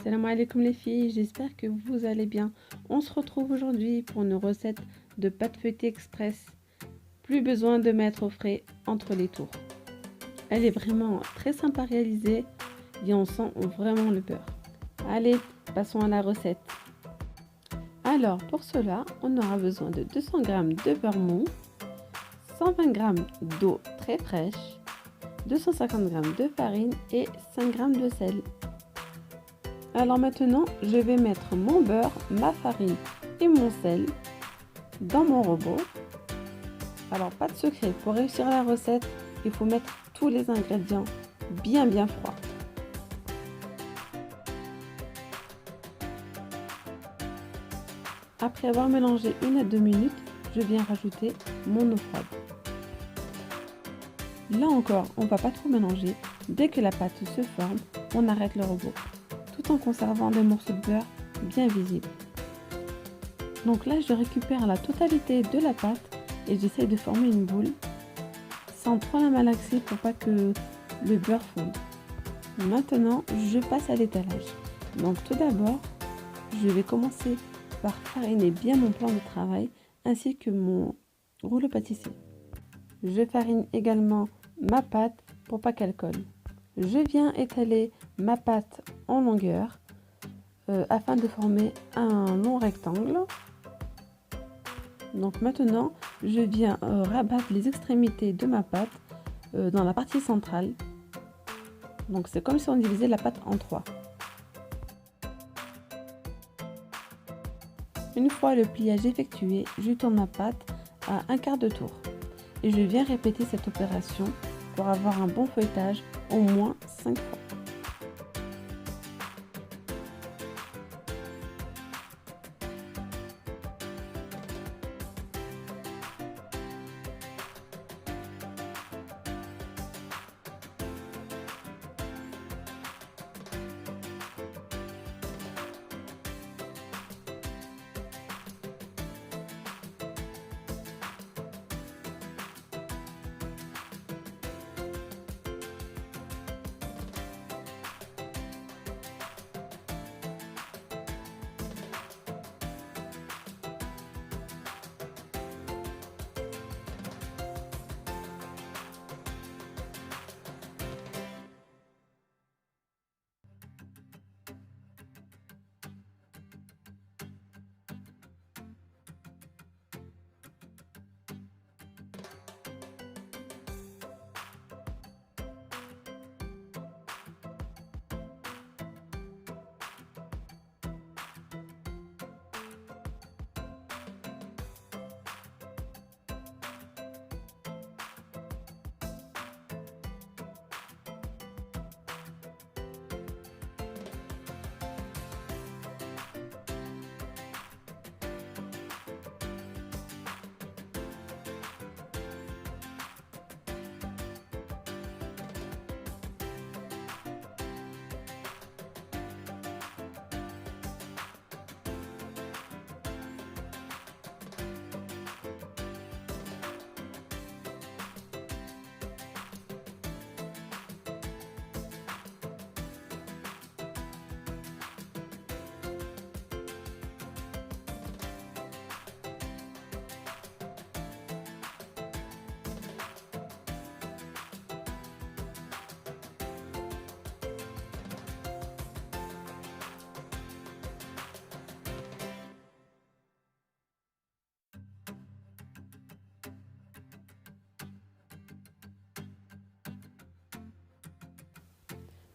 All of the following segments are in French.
Salam alaikum les filles, j'espère que vous allez bien. On se retrouve aujourd'hui pour une recette de pâte feuilletée express. Plus besoin de mettre au frais entre les tours. Elle est vraiment très simple à réaliser et on sent vraiment le beurre. Allez, passons à la recette. Alors pour cela, on aura besoin de 200 g de beurre mou, 120 g d'eau très fraîche, 250 g de farine et 5 g de sel. Alors maintenant, je vais mettre mon beurre, ma farine et mon sel dans mon robot. Alors pas de secret, pour réussir la recette, il faut mettre tous les ingrédients bien froids. Après avoir mélangé 1 à 2 minutes, je viens rajouter mon eau froide. Là encore, on ne va pas trop mélanger. Dès que la pâte se forme, on arrête le robot, tout en conservant des morceaux de beurre bien visibles. Donc là, je récupère la totalité de la pâte et j'essaie de former une boule sans trop la malaxer pour pas que le beurre fonde. Maintenant, je passe à l'étalage. Donc tout d'abord, je vais commencer par fariner bien mon plan de travail ainsi que mon rouleau pâtissier. Je farine également ma pâte pour pas qu'elle colle. Je viens étaler ma pâte en longueur afin de former un long rectangle. Donc maintenant, je viens rabattre les extrémités de ma pâte dans la partie centrale. Donc c'est comme si on divisait la pâte en 3. Une fois le pliage effectué, je tourne ma pâte à un quart de tour. Et je viens répéter cette opération pour avoir un bon feuilletage au moins 5 fois.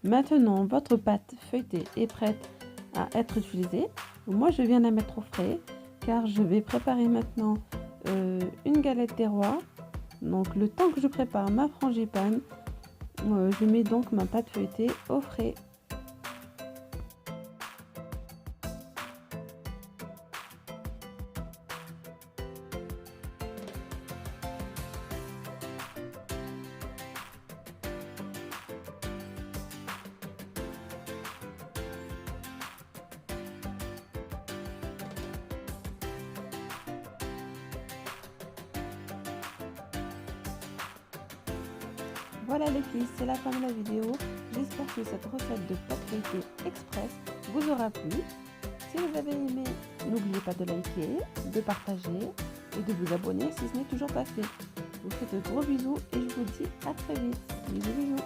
Maintenant, votre pâte feuilletée est prête à être utilisée. Moi, je viens la mettre au frais car je vais préparer maintenant une galette des rois. Donc, le temps que je prépare ma frangipane, je mets donc ma pâte feuilletée au frais. Voilà les filles, c'est la fin de la vidéo. J'espère que cette recette de pâte feuilletée express vous aura plu. Si vous avez aimé, n'oubliez pas de liker, de partager et de vous abonner si ce n'est toujours pas fait. Je vous fais de gros bisous et je vous dis à très vite. Bisous bisous.